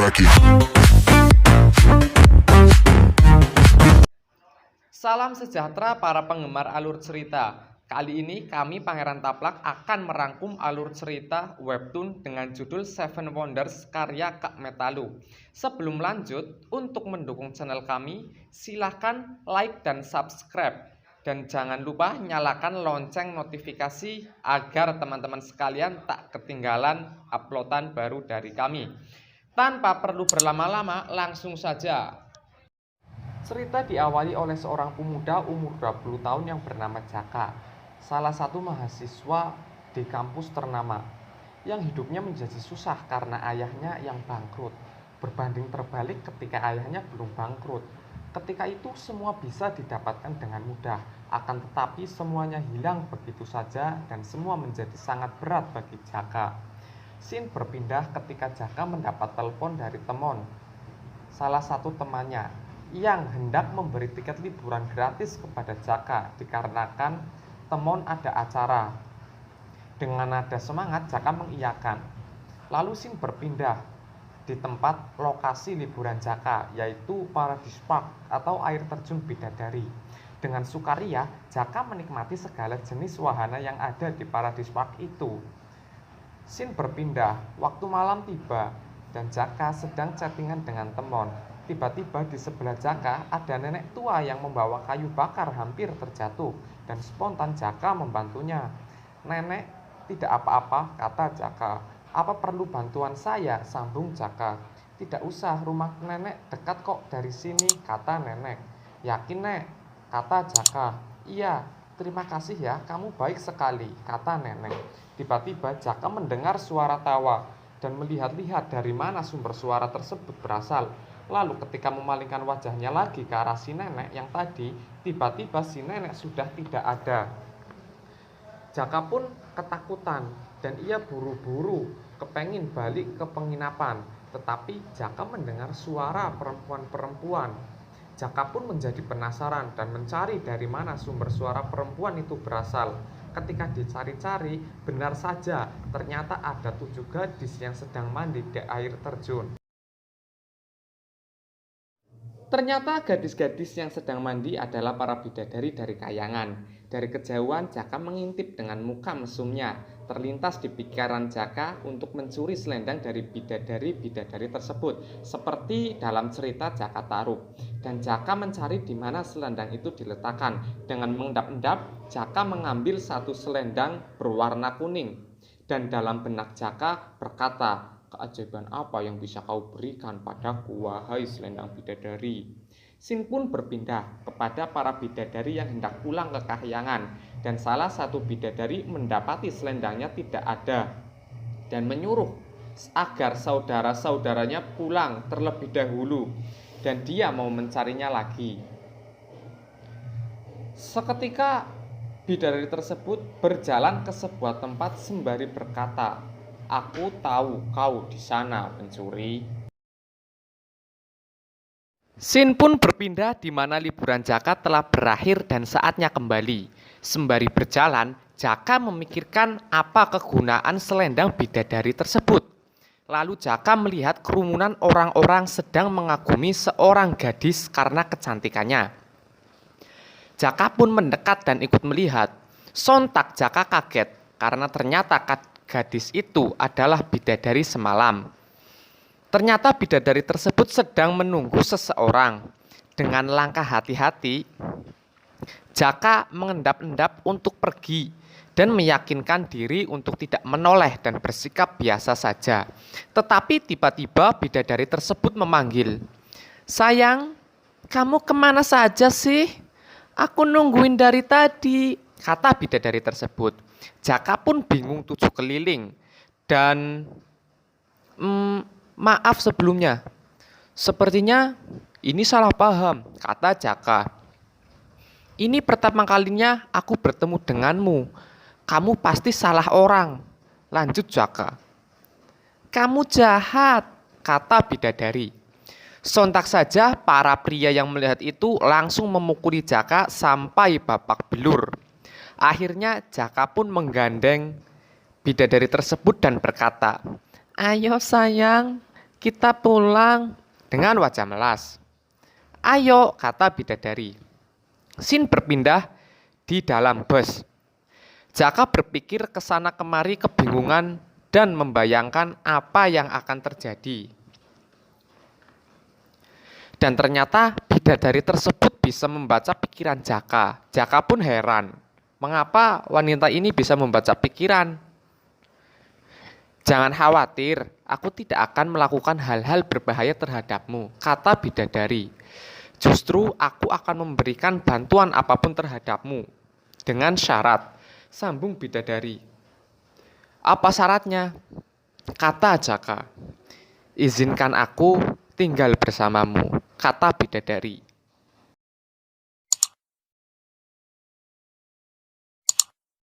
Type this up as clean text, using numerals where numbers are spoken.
crack it. Salam sejahtera para penggemar alur cerita. Kali ini kami Pangeran Taplak akan merangkum alur cerita webtoon dengan judul Seven Wonders karya Kak Metalu. Sebelum lanjut, untuk mendukung channel kami, silahkan like dan subscribe. Dan jangan lupa nyalakan lonceng notifikasi agar teman-teman sekalian tak ketinggalan uploadan baru dari kami. Tanpa perlu berlama-lama, langsung saja. Cerita diawali oleh seorang pemuda umur 20 tahun yang bernama Jaka, salah satu mahasiswa di kampus ternama, yang hidupnya menjadi susah karena ayahnya yang bangkrut. Berbanding terbalik ketika ayahnya belum bangkrut. Ketika itu semua bisa didapatkan dengan mudah, akan tetapi semuanya hilang begitu saja dan semua menjadi sangat berat bagi Jaka. Scene berpindah ketika Jaka mendapat telepon dari Temon, salah satu temannya, yang hendak memberi tiket liburan gratis kepada Jaka dikarenakan Temon ada acara. Dengan nada semangat, Jaka mengiyakan. Lalu scene berpindah di tempat lokasi liburan Jaka, yaitu Paradise Park atau air terjun bidadari. Dengan sukaria, Jaka menikmati segala jenis wahana yang ada di Paradise Park itu. Scene berpindah, waktu malam tiba dan Jaka sedang chattingan dengan Temon. Tiba-tiba di sebelah Jaka ada nenek tua yang membawa kayu bakar hampir terjatuh dan spontan Jaka membantunya. "Nenek, tidak apa-apa," kata Jaka. "Apa perlu bantuan saya?" sambung Jaka. "Tidak usah, rumah nenek dekat kok dari sini," kata nenek. "Yakin, Nek?" kata Jaka. "Iya, terima kasih ya, kamu baik sekali," kata nenek. Tiba-tiba Jaka mendengar suara tawa dan melihat-lihat dari mana sumber suara tersebut berasal. Lalu ketika memalingkan wajahnya lagi ke arah si nenek yang tadi, tiba-tiba si nenek sudah tidak ada. Jaka pun ketakutan dan ia buru-buru kepengin balik ke penginapan. Tetapi Jaka mendengar suara perempuan-perempuan. Jaka pun menjadi penasaran dan mencari dari mana sumber suara perempuan itu berasal. Ketika dicari-cari, benar saja ternyata ada 7 gadis yang sedang mandi di air terjun. Ternyata gadis-gadis yang sedang mandi adalah para bidadari dari kayangan. Dari kejauhan Jaka mengintip dengan muka mesumnya. Terlintas di pikiran Jaka untuk mencuri selendang dari bidadari-bidadari tersebut, seperti dalam cerita Jaka Tarub. Dan Jaka mencari di mana selendang itu diletakkan. Dengan mengendap-endap, Jaka mengambil satu selendang berwarna kuning. Dan dalam benak Jaka berkata, "Keajaiban apa yang bisa kau berikan padaku, wahai selendang bidadari?" Scene pun berpindah kepada para bidadari yang hendak pulang ke kahyangan, dan salah satu bidadari mendapati selendangnya tidak ada dan menyuruh agar saudara-saudaranya pulang terlebih dahulu dan dia mau mencarinya lagi. Seketika bidadari tersebut berjalan ke sebuah tempat sembari berkata, "Aku tahu kau di sana, pencuri." Scene pun berpindah di mana liburan Jaka telah berakhir dan saatnya kembali. Sembari berjalan, Jaka memikirkan apa kegunaan selendang bidadari tersebut. Lalu Jaka melihat kerumunan orang-orang sedang mengagumi seorang gadis karena kecantikannya. Jaka pun mendekat dan ikut melihat. Sontak Jaka kaget karena ternyata gadis itu adalah bidadari semalam. Ternyata bidadari tersebut sedang menunggu seseorang. Dengan langkah hati-hati, Jaka mengendap-endap untuk pergi dan meyakinkan diri untuk tidak menoleh dan bersikap biasa saja. Tetapi tiba-tiba bidadari tersebut memanggil, "Sayang, kamu kemana saja sih? Aku nungguin dari tadi," kata bidadari tersebut. Jaka pun bingung 7 keliling dan "Maaf sebelumnya, sepertinya ini salah paham," kata Jaka. "Ini pertama kalinya aku bertemu denganmu. Kamu pasti salah orang," lanjut Jaka. "Kamu jahat," kata bidadari. Sontak saja para pria yang melihat itu langsung memukuli Jaka sampai babak belur. Akhirnya Jaka pun menggandeng bidadari tersebut dan berkata, "Ayo sayang, Kita pulang dengan wajah melas. Ayo, kata bidadari. Sin berpindah di dalam bus. Jaka berpikir kesana kemari kebingungan dan membayangkan apa yang akan terjadi. Dan ternyata bidadari tersebut bisa membaca pikiran Jaka. Jaka pun heran, mengapa wanita ini bisa membaca pikiran? Jangan khawatir, aku tidak akan melakukan hal-hal berbahaya terhadapmu, kata bidadari. Justru aku akan memberikan bantuan apapun terhadapmu. Dengan syarat, sambung bidadari. Apa syaratnya? Kata Jaka. Izinkan aku tinggal bersamamu, kata bidadari.